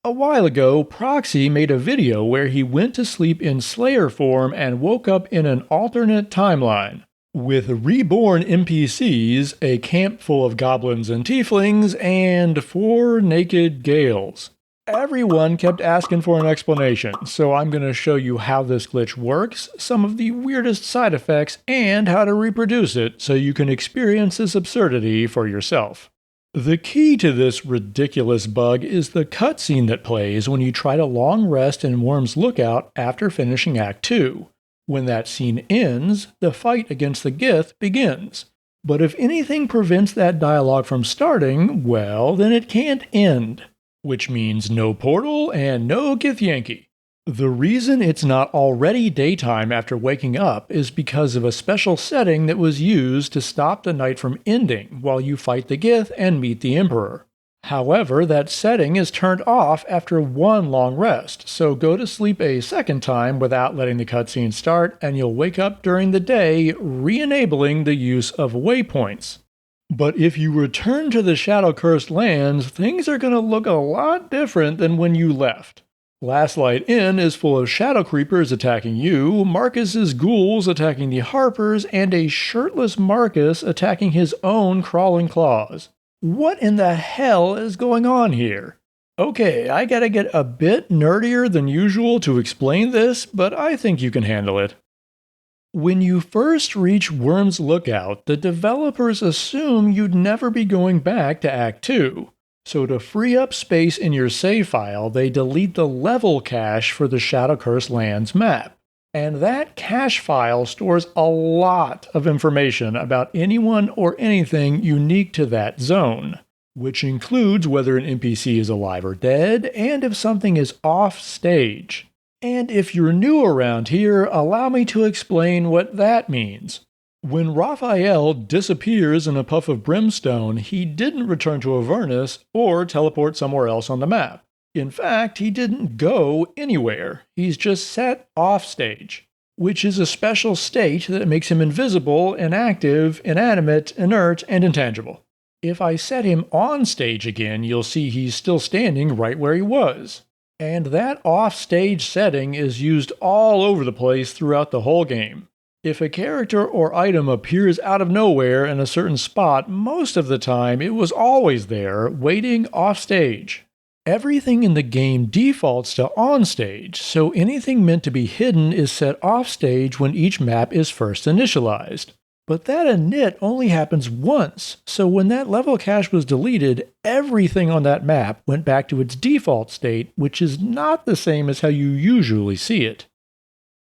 A while ago, Proxy made a video where he went to sleep in Slayer form and woke up in an alternate timeline. With reborn NPCs, a camp full of goblins and tieflings, and 4 naked Gales. Everyone kept asking for an explanation, so I'm going to show you how this glitch works, some of the weirdest side effects, and how to reproduce it so you can experience this absurdity for yourself. The key to this ridiculous bug is the cutscene that plays when you try to long rest in Worm's Lookout after finishing Act 2. When that scene ends, the fight against the Gith begins. But if anything prevents that dialogue from starting, well, then it can't end. Which means no portal and no Githyanki. The reason it's not already daytime after waking up is because of a special setting that was used to stop the night from ending while you fight the Gith and meet the Emperor. However, that setting is turned off after one long rest, so go to sleep a second time without letting the cutscene start, and you'll wake up during the day, re-enabling the use of waypoints. But if you return to the Shadow-Cursed lands, things are going to look a lot different than when you left. Last Light Inn is full of shadow creepers attacking you, Marcus's ghouls attacking the Harpers, and a shirtless Marcus attacking his own crawling claws. What in the hell is going on here? Okay, I gotta get a bit nerdier than usual to explain this, but I think you can handle it. When you first reach Worm's Lookout, the developers assume you'd never be going back to Act 2. So to free up space in your save file, they delete the level cache for the Shadow-Cursed Lands map. And that cache file stores a lot of information about anyone or anything unique to that zone, which includes whether an NPC is alive or dead, and if something is off stage. And if you're new around here, allow me to explain what that means. When Raphael disappears in a puff of brimstone, he didn't return to Avernus or teleport somewhere else on the map. In fact, he didn't go anywhere. He's just set off stage, which is a special state that makes him invisible, inactive, inanimate, inert, and intangible. If I set him on stage again, you'll see he's still standing right where he was. And that off-stage setting is used all over the place throughout the whole game. If a character or item appears out of nowhere in a certain spot, most of the time it was always there, waiting off-stage. Everything in the game defaults to on-stage, so anything meant to be hidden is set off-stage when each map is first initialized. But that init only happens once, so when that level cache was deleted, everything on that map went back to its default state, which is not the same as how you usually see it.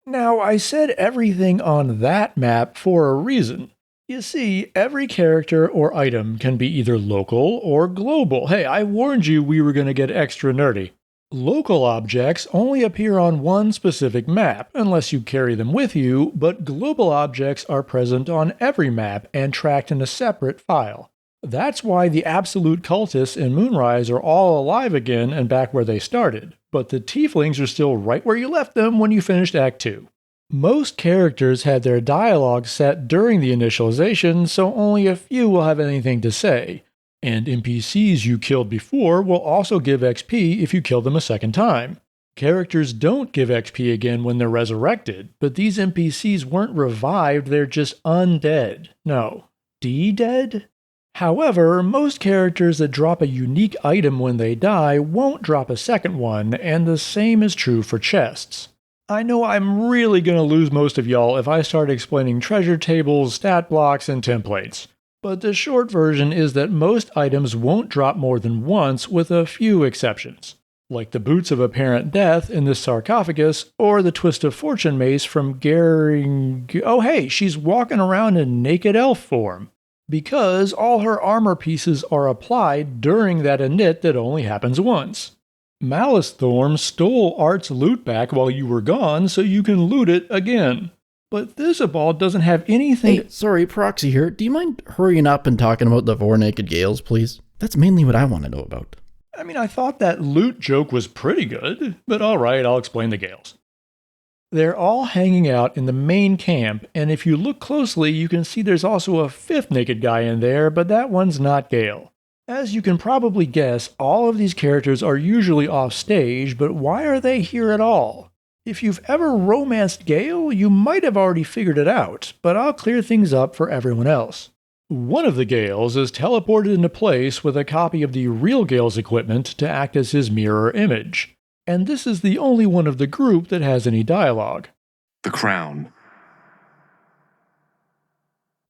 Now, I said everything on that map for a reason. You see, every character or item can be either local or global. Hey, I warned you we were going to get extra nerdy. Local objects only appear on one specific map, unless you carry them with you, but global objects are present on every map and tracked in a separate file. That's why the absolute cultists in Moonrise are all alive again and back where they started, but the tieflings are still right where you left them when you finished Act 2. Most characters had their dialogue set during the initialization, so only a few will have anything to say. And NPCs you killed before will also give XP if you kill them a second time. Characters don't give XP again when they're resurrected, but these NPCs weren't revived, they're just undead. No, D-dead? However, most characters that drop a unique item when they die won't drop a second one, and the same is true for chests. I know I'm really going to lose most of y'all if I start explaining treasure tables, stat blocks, and templates. But the short version is that most items won't drop more than once with a few exceptions, like the Boots of Apparent Death in this sarcophagus or the Twist of Fortune mace from Oh hey, she's walking around in naked elf form, because all her armor pieces are applied during that init that only happens once. Malice Thorn stole Art's loot back while you were gone so you can loot it again. But Thisabald doesn't have anything. Hey, sorry, Proxy here. Do you mind hurrying up and talking about the 4 naked Gales, please? That's mainly what I want to know about. I mean, I thought that loot joke was pretty good, but alright, I'll explain the Gales. They're all hanging out in the main camp, and if you look closely, you can see there's also a 5th naked guy in there, but that one's not Gale. As you can probably guess, all of these characters are usually off stage, but why are they here at all? If you've ever romanced Gale, you might have already figured it out, but I'll clear things up for everyone else. One of the Gales is teleported into place with a copy of the real Gale's equipment to act as his mirror image, and this is the only one of the group that has any dialogue. The crown.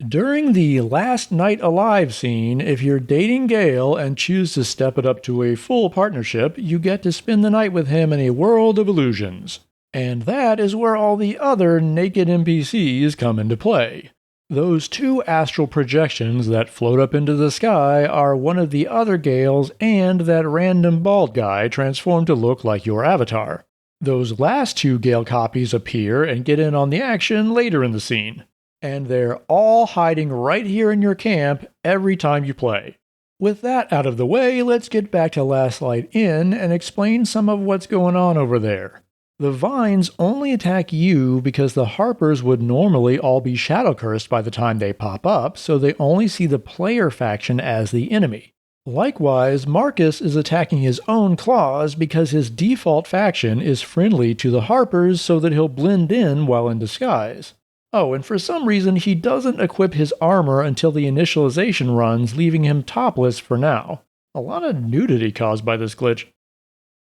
During the last night alive scene, if you're dating Gale and choose to step it up to a full partnership, you get to spend the night with him in a world of illusions. And that is where all the other naked NPCs come into play. Those two astral projections that float up into the sky are one of the other Gales and that random bald guy transformed to look like your avatar. Those last two Gale copies appear and get in on the action later in the scene. And they're all hiding right here in your camp every time you play. With that out of the way, let's get back to Last Light Inn and explain some of what's going on over there. The vines only attack you because the Harpers would normally all be shadow cursed by the time they pop up, so they only see the player faction as the enemy. Likewise, Marcus is attacking his own claws because his default faction is friendly to the Harpers so that he'll blend in while in disguise. Oh, and for some reason he doesn't equip his armor until the initialization runs, leaving him topless for now. A lot of nudity caused by this glitch.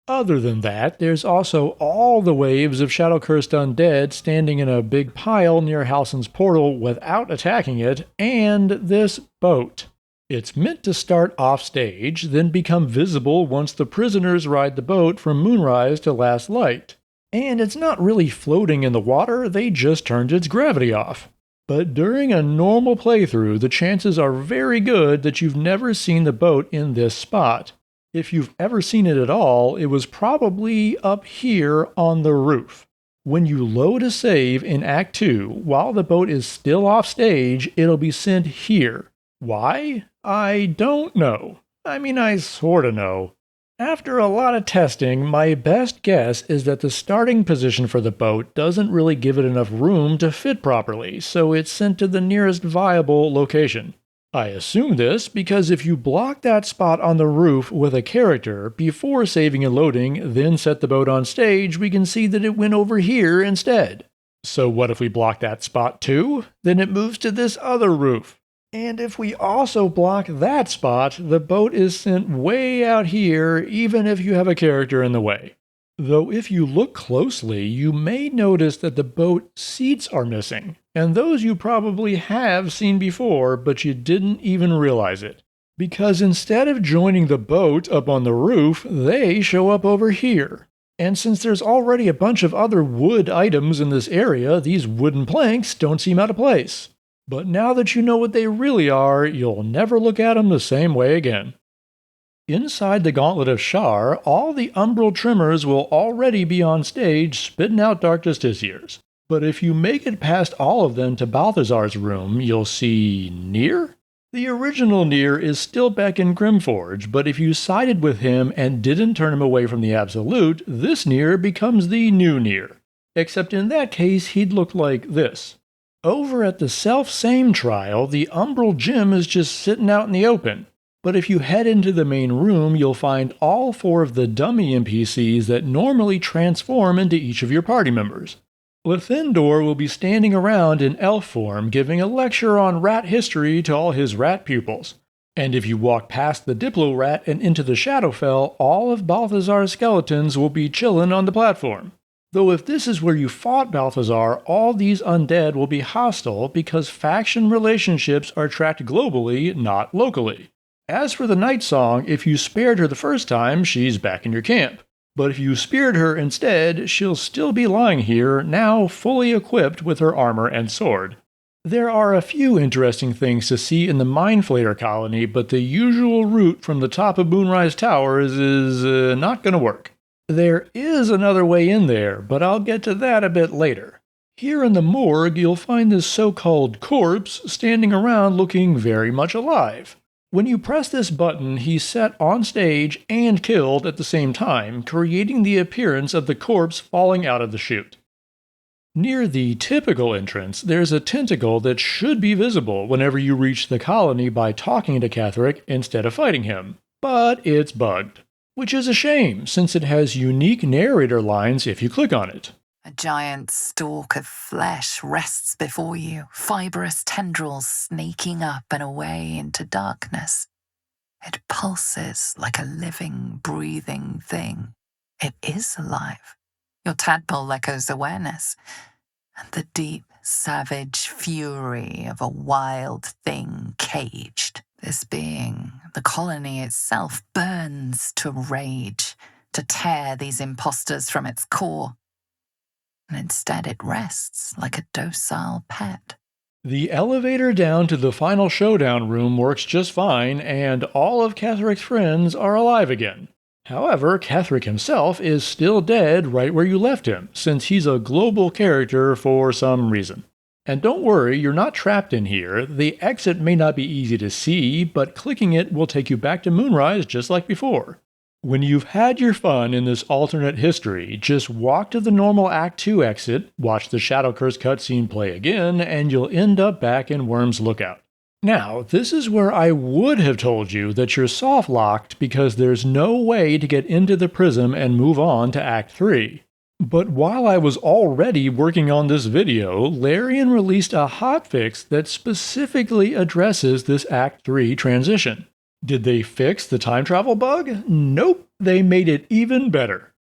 Other than that, there's also all the waves of shadow-cursed undead standing in a big pile near Halsin's portal without attacking it, and this boat. It's meant to start off stage, then become visible once the prisoners ride the boat from moonrise to last light. And it's not really floating in the water, they just turned its gravity off. But during a normal playthrough, the chances are very good that you've never seen the boat in this spot. If you've ever seen it at all, it was probably up here on the roof. When you load a save in Act 2, while the boat is still off stage, it'll be sent here. Why? I don't know. I sorta know. After a lot of testing, my best guess is that the starting position for the boat doesn't really give it enough room to fit properly, so it's sent to the nearest viable location. I assume this because if you block that spot on the roof with a character before saving and loading, then set the boat on stage, we can see that it went over here instead. So what if we block that spot too? Then it moves to this other roof. And if we also block that spot, the boat is sent way out here, even if you have a character in the way. Though if you look closely, you may notice that the boat seats are missing, and those you probably have seen before, but you didn't even realize it. Because instead of joining the boat up on the roof, they show up over here. And since there's already a bunch of other wood items in this area, these wooden planks don't seem out of place. But now that you know what they really are, you'll never look at them the same way again. Inside the Gauntlet of Shar, all the umbral trimmers will already be on stage spitting out dark justiciars. But if you make it past all of them to Balthazar's room, you'll see Nier? The original Nier is still back in Grimforge, but if you sided with him and didn't turn him away from the Absolute, this Nier becomes the new Nier. Except in that case, he'd look like this. Over at the self-same trial, the umbral gem is just sitting out in the open. But if you head into the main room, you'll find all 4 of the dummy NPCs that normally transform into each of your party members. Lythindor will be standing around in elf form giving a lecture on rat history to all his rat pupils. And if you walk past the Diplo rat and into the Shadowfell, all of Balthazar's skeletons will be chillin' on the platform. Though if this is where you fought Balthazar, all these undead will be hostile because faction relationships are tracked globally, not locally. As for the Night Song, if you spared her the first time, she's back in your camp. But if you speared her instead, she'll still be lying here, now fully equipped with her armor and sword. There are a few interesting things to see in the Mind Flayer colony, but the usual route from the top of Moonrise Towers is not going to work. There is another way in there, but I'll get to that a bit later. Here in the morgue, you'll find this so-called corpse standing around looking very much alive. When you press this button, he's set on stage and killed at the same time, creating the appearance of the corpse falling out of the chute. Near the typical entrance, there's a tentacle that should be visible whenever you reach the colony by talking to Catherick instead of fighting him, but it's bugged. Which is a shame, since it has unique narrator lines if you click on it. A giant stalk of flesh rests before you, fibrous tendrils snaking up and away into darkness. It pulses like a living, breathing thing. It is alive. Your tadpole echoes awareness, and the deep, savage fury of a wild thing caged. This being, the colony itself, burns to rage, to tear these impostors from its core. And instead it rests like a docile pet. The elevator down to the final showdown room works just fine, and all of Catherick's friends are alive again. However, Catherick himself is still dead right where you left him, since he's a global character for some reason. And don't worry, you're not trapped in here. The exit may not be easy to see, but clicking it will take you back to Moonrise just like before. When you've had your fun in this alternate history, just walk to the normal Act 2 exit, watch the Shadow Curse cutscene play again, and you'll end up back in Worm's Lookout. Now, this is where I would have told you that you're soft-locked because there's no way to get into the prism and move on to Act 3. But while I was already working on this video, Larian released a hotfix that specifically addresses this Act 3 transition. Did they fix the time travel bug? Nope, they made it even better.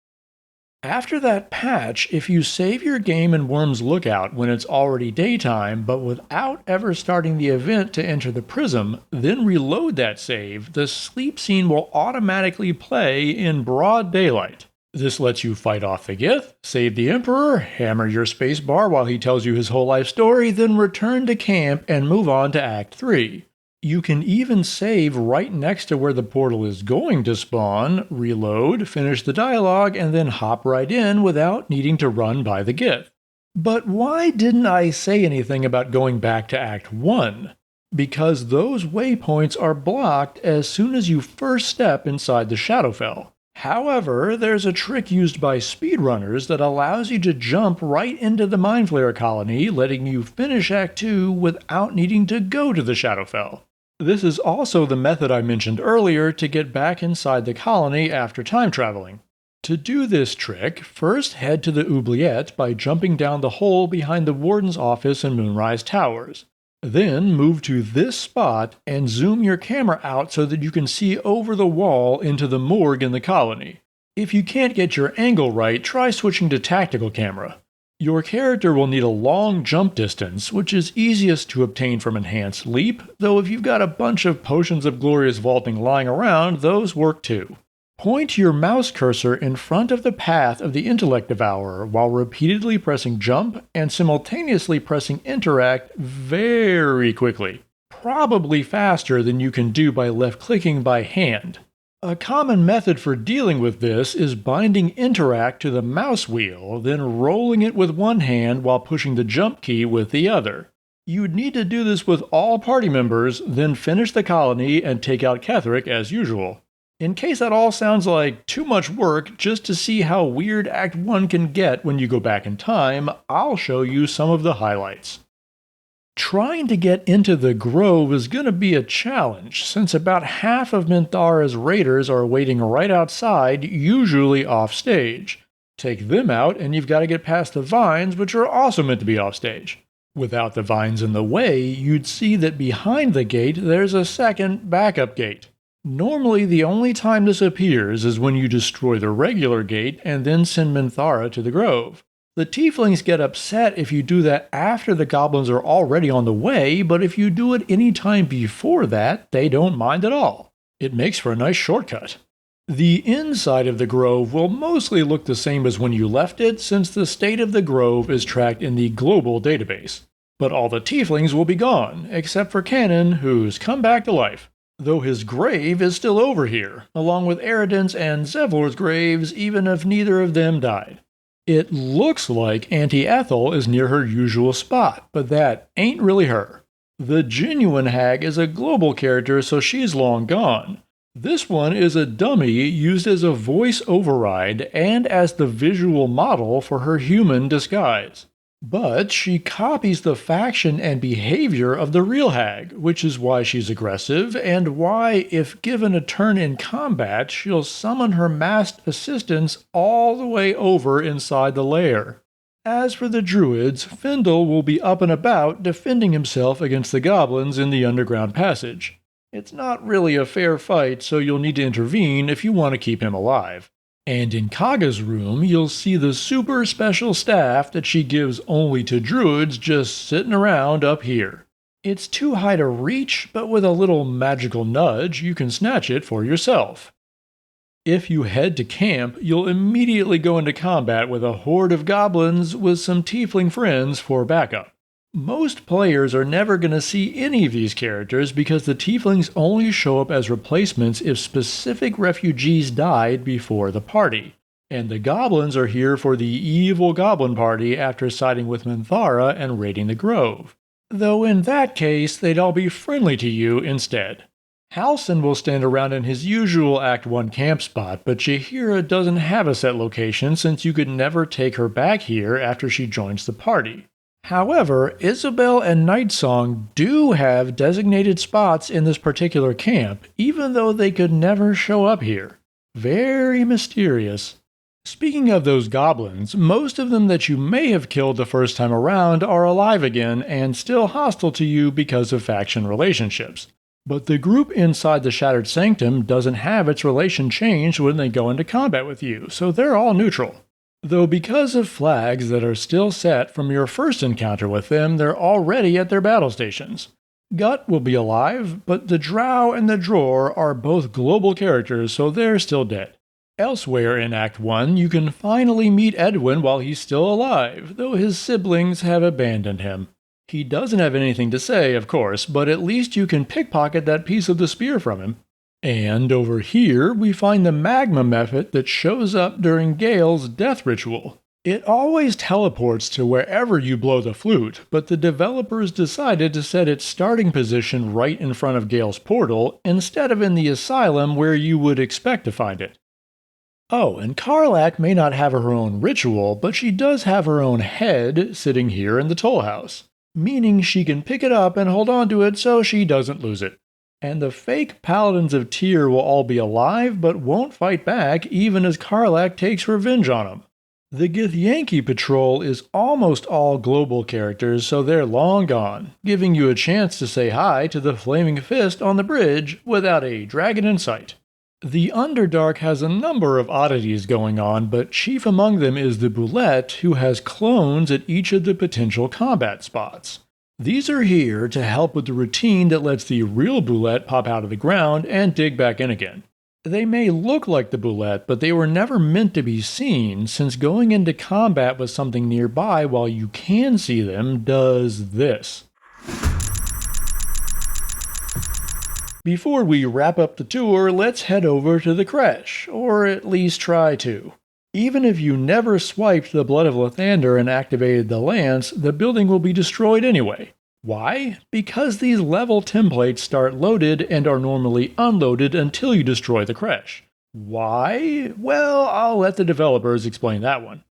After that patch, if you save your game in Worm's Lookout when it's already daytime, but without ever starting the event to enter the prism, then reload that save, the sleep scene will automatically play in broad daylight. This lets you fight off the Gith, save the Emperor, hammer your spacebar while he tells you his whole life story, then return to camp and move on to Act 3. You can even save right next to where the portal is going to spawn, reload, finish the dialogue, and then hop right in without needing to run by the Gith. But why didn't I say anything about going back to Act 1? Because those waypoints are blocked as soon as you first step inside the Shadowfell. However, there's a trick used by speedrunners that allows you to jump right into the Mind Flayer colony, letting you finish Act 2 without needing to go to the Shadowfell. This is also the method I mentioned earlier to get back inside the colony after time traveling. To do this trick, first head to the oubliette by jumping down the hole behind the Warden's office in Moonrise Towers. Then move to this spot and zoom your camera out so that you can see over the wall into the morgue in the colony. If you can't get your angle right, try switching to tactical camera. Your character will need a long jump distance, which is easiest to obtain from Enhanced Leap, though if you've got a bunch of Potions of Glorious Vaulting lying around, those work too. Point your mouse cursor in front of the path of the Intellect Devourer while repeatedly pressing jump and simultaneously pressing interact very quickly, probably faster than you can do by left-clicking by hand. A common method for dealing with this is binding interact to the mouse wheel, then rolling it with one hand while pushing the jump key with the other. You'd need to do this with all party members, then finish the colony and take out Catherick as usual. In case that all sounds like too much work just to see how weird Act 1 can get when you go back in time, I'll show you some of the highlights. Trying to get into the Grove is going to be a challenge, since about half of Minthara's raiders are waiting right outside, usually off-stage. Take them out and you've got to get past the vines, which are also meant to be off-stage. Without the vines in the way, you'd see that behind the gate there's a second backup gate. Normally, the only time this appears is when you destroy the regular gate and then send Minthara to the Grove. The Tieflings get upset if you do that after the goblins are already on the way, but if you do it any time before that, they don't mind at all. It makes for a nice shortcut. The inside of the Grove will mostly look the same as when you left it, since the state of the Grove is tracked in the global database. But all the Tieflings will be gone, except for Cannon, who's come back to life. Though his grave is still over here, along with Eridan's and Zevlor's graves, even if neither of them died. It looks like Auntie Ethel is near her usual spot, but that ain't really her. The genuine hag is a global character, so she's long gone. This one is a dummy used as a voice override and as the visual model for her human disguise. But she copies the faction and behavior of the real hag, which is why she's aggressive, and why, if given a turn in combat, she'll summon her masked assistants all the way over inside the lair. As for the druids, Findle will be up and about defending himself against the goblins in the underground passage. It's not really a fair fight, so you'll need to intervene if you want to keep him alive. And in Kaga's room, you'll see the super special staff that she gives only to druids just sitting around up here. It's too high to reach, but with a little magical nudge, you can snatch it for yourself. If you head to camp, you'll immediately go into combat with a horde of goblins with some tiefling friends for backup. Most players are never going to see any of these characters because the tieflings only show up as replacements if specific refugees died before the party. And the goblins are here for the evil goblin party after siding with Minthara and raiding the grove. Though in that case, they'd all be friendly to you instead. Halsin will stand around in his usual Act 1 camp spot, but Jaheira doesn't have a set location since you could never take her back here after she joins the party. However, Isabel and Nightsong do have designated spots in this particular camp, even though they could never show up here. Very mysterious. Speaking of those goblins, most of them that you may have killed the first time around are alive again and still hostile to you because of faction relationships. But the group inside the Shattered Sanctum doesn't have its relation changed when they go into combat with you, so they're all neutral. Though because of flags that are still set from your first encounter with them, they're already at their battle stations. Gut will be alive, but the Drow and the Dror are both global characters, so they're still dead. Elsewhere in Act 1, you can finally meet Edwin while he's still alive, though his siblings have abandoned him. He doesn't have anything to say, of course, but at least you can pickpocket that piece of the spear from him. And over here, we find the magma method that shows up during Gale's death ritual. It always teleports to wherever you blow the flute, but the developers decided to set its starting position right in front of Gale's portal, instead of in the asylum where you would expect to find it. Oh, and Karlak may not have her own ritual, but she does have her own head sitting here in the toll house, meaning she can pick it up and hold on to it so she doesn't lose it. And the fake Paladins of Tyr will all be alive but won't fight back even as Karlak takes revenge on them. The Githyanki Patrol is almost all global characters, so they're long gone, giving you a chance to say hi to the Flaming Fist on the bridge without a dragon in sight. The Underdark has a number of oddities going on, but chief among them is the Boulette, who has clones at each of the potential combat spots. These are here to help with the routine that lets the real Boulette pop out of the ground and dig back in again. They may look like the Boulette, but they were never meant to be seen, since going into combat with something nearby while you can see them does this. Before we wrap up the tour, let's head over to the Creche, or at least try to. Even if you never swiped the Blood of Lathander and activated the lance, the building will be destroyed anyway. Why? Because these level templates start loaded and are normally unloaded until you destroy the Creche. Why? Well, I'll let the developers explain that one.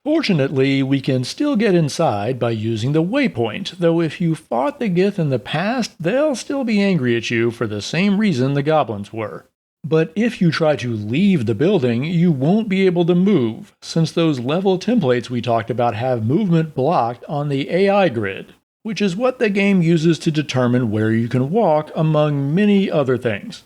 Fortunately, we can still get inside by using the waypoint, though if you fought the Gith in the past, they'll still be angry at you for the same reason the goblins were. But if you try to leave the building, you won't be able to move, since those level templates we talked about have movement blocked on the AI grid, which is what the game uses to determine where you can walk, among many other things.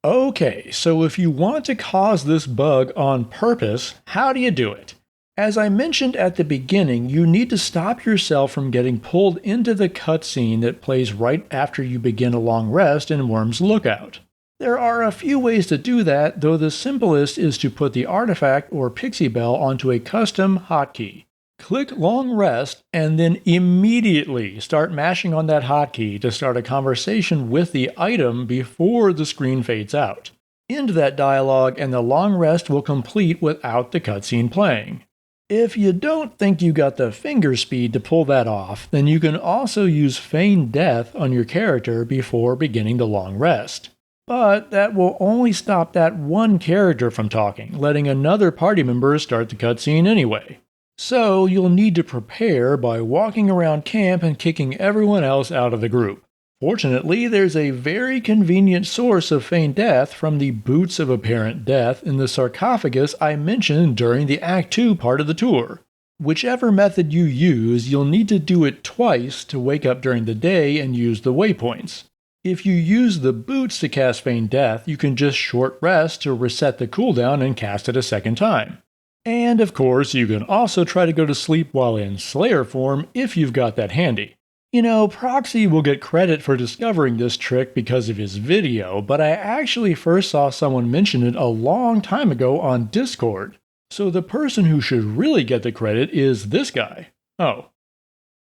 Okay, so if you want to cause this bug on purpose, how do you do it? As I mentioned at the beginning, you need to stop yourself from getting pulled into the cutscene that plays right after you begin a long rest in Worm's Lookout. There are a few ways to do that, though the simplest is to put the artifact or pixie bell onto a custom hotkey. Click Long Rest, and then immediately start mashing on that hotkey to start a conversation with the item before the screen fades out. End that dialogue and the long rest will complete without the cutscene playing. If you don't think you got the finger speed to pull that off, then you can also use Feign Death on your character before beginning the long rest. But that will only stop that one character from talking, letting another party member start the cutscene anyway. So you'll need to prepare by walking around camp and kicking everyone else out of the group. Fortunately, there's a very convenient source of feigned death from the boots of apparent death in the sarcophagus I mentioned during the Act 2 part of the tour. Whichever method you use, you'll need to do it twice to wake up during the day and use the waypoints. If you use the boots to cast Feigned Death, you can just short rest to reset the cooldown and cast it a second time. And of course, you can also try to go to sleep while in Slayer form if you've got that handy. You know, Proxy will get credit for discovering this trick because of his video, but I actually first saw someone mention it a long time ago on Discord. So the person who should really get the credit is this guy. Oh.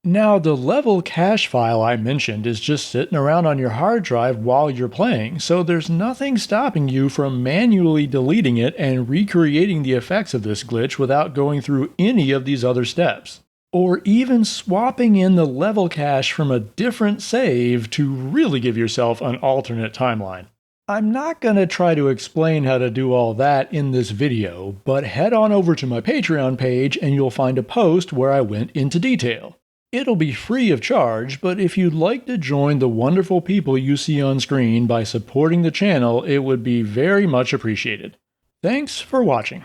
Now, the level cache file I mentioned is just sitting around on your hard drive while you're playing, so there's nothing stopping you from manually deleting it and recreating the effects of this glitch without going through any of these other steps. Or even swapping in the level cache from a different save to really give yourself an alternate timeline. I'm not going to try to explain how to do all that in this video, but head on over to my Patreon page and you'll find a post where I went into detail. It'll be free of charge, but if you'd like to join the wonderful people you see on screen by supporting the channel, it would be very much appreciated. Thanks for watching.